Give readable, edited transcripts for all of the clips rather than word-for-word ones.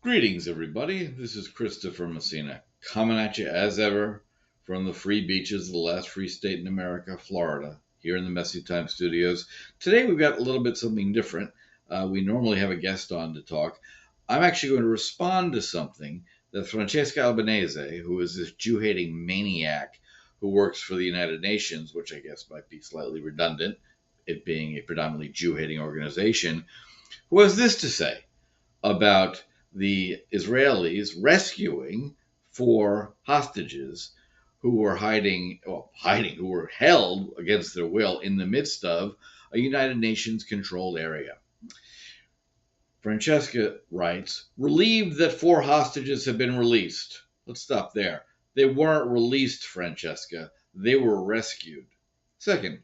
Greetings, everybody. This is Christopher Messina, coming at you as ever from the free beaches of the last free state in America, Florida, here in the Messy Time Studios. Today we've got a little bit something different. We normally have a guest on to talk. I'm actually going to respond to something that Francesca Albanese, who is this Jew-hating maniac who works for the United Nations, which I guess might be slightly redundant, it being a predominantly Jew-hating organization, who has this to say about the Israelis rescuing 4 hostages who were who were held against their will in the midst of a United Nations controlled area. Francesca writes, relieved that 4 hostages have been released. Let's stop there. They weren't released, Francesca. They were rescued. Second,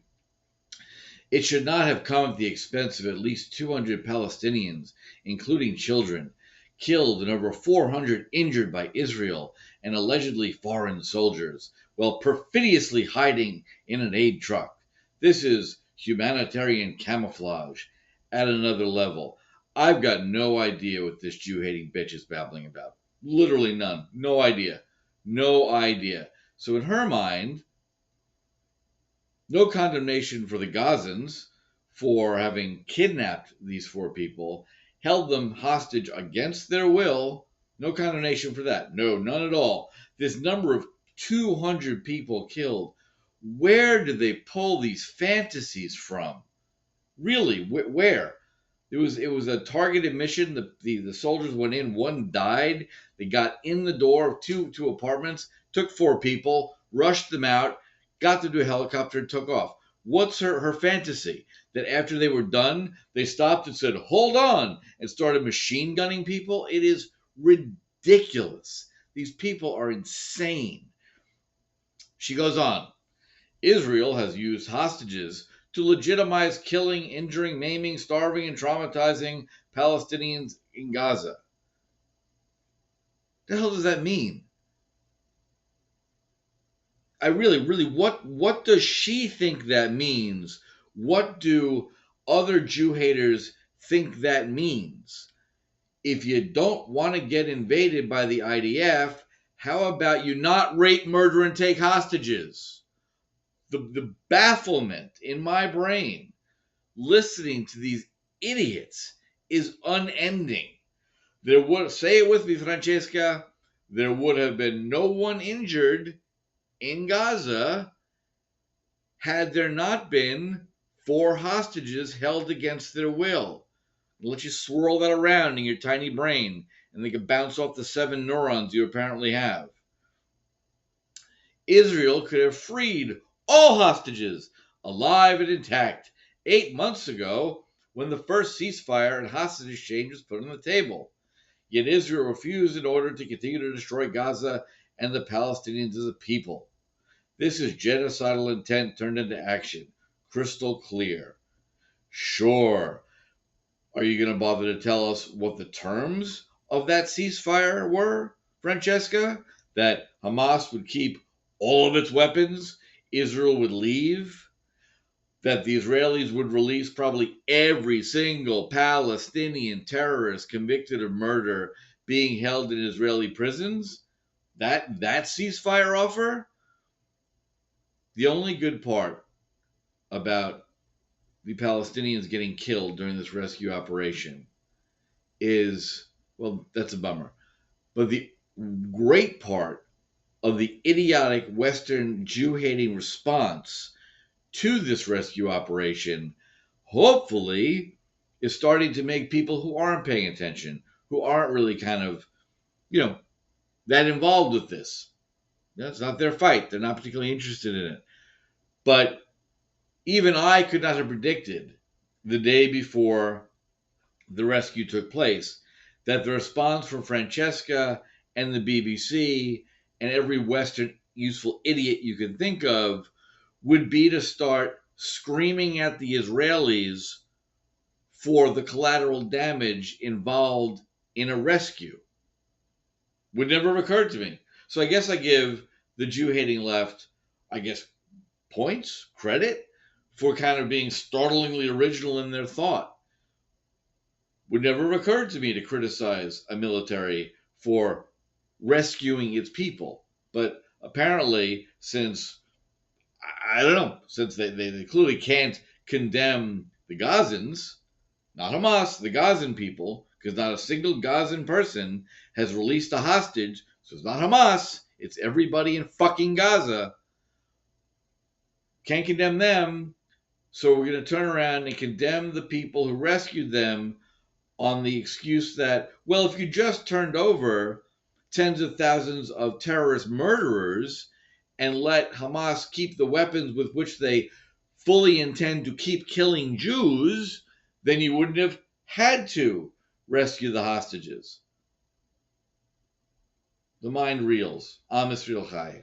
it should not have come at the expense of at least 200 Palestinians, including children, killed and over 400 injured by Israel and allegedly foreign soldiers, while perfidiously hiding in an aid truck. This is humanitarian camouflage at another level. I've got no idea what this Jew-hating bitch is babbling about. Literally none. No idea. No idea. So in her mind, no condemnation for the Gazans for having kidnapped these 4 people, held them hostage against their will. No condemnation for that. No, none at all. This number of 200 people killed, where did they pull these fantasies from? Really, where? It was a targeted mission. The soldiers went in, 1 died. They got in the door of two apartments, took 4 people, rushed them out, got them to a helicopter and took off. What's her fantasy? That after they were done, they stopped and said, hold on, and started machine gunning people? It is ridiculous. These people are insane. She goes on. Israel has used hostages to legitimize killing, injuring, maiming, starving, and traumatizing Palestinians in Gaza. The hell does that mean? I really, what does she think that means? What do other Jew haters think that means? If you don't want to get invaded by the IDF, how about you not rape, murder, and take hostages? The bafflement in my brain listening to these idiots is unending. Say it with me, Francesca, there would have been no one injured in Gaza had there not been 4 hostages held against their will. I'll let you swirl that around in your tiny brain, and they can bounce off the 7 neurons you apparently have. Israel could have freed all hostages, alive and intact, 8 months ago when the first ceasefire and hostage exchange was put on the table. Yet Israel refused in order to continue to destroy Gaza and the Palestinians as a people. This is genocidal intent turned into action. Crystal clear. Sure. Are you going to bother to tell us what the terms of that ceasefire were, Francesca? That Hamas would keep all of its weapons, Israel would leave, that the Israelis would release probably every single Palestinian terrorist convicted of murder being held in Israeli prisons? That ceasefire offer? The only good part about the Palestinians getting killed during this rescue operation is, well, that's a bummer. But the great part of the idiotic Western Jew-hating response to this rescue operation, hopefully, is starting to make people who aren't paying attention, who aren't really kind of, that involved with this. That's not their fight. They're not particularly interested in it. But even I could not have predicted the day before the rescue took place that the response from Francesca and the BBC and every Western useful idiot you can think of would be to start screaming at the Israelis for the collateral damage involved in a rescue. Would never have occurred to me. So I guess I give the Jew-hating left, points, credit, for kind of being startlingly original in their thought. Would never have occurred to me to criticize a military for rescuing its people. But apparently, since I don't know, since they clearly can't condemn the Gazans, not Hamas, the Gazan people, because not a single Gazan person has released a hostage. So it's not Hamas, it's everybody in fucking Gaza. Can't condemn them. So we're going to turn around and condemn the people who rescued them on the excuse that, well, if you just turned over tens of thousands of terrorist murderers and let Hamas keep the weapons with which they fully intend to keep killing Jews, then you wouldn't have had to rescue the hostages. The mind reels. Am Yisrael Chai.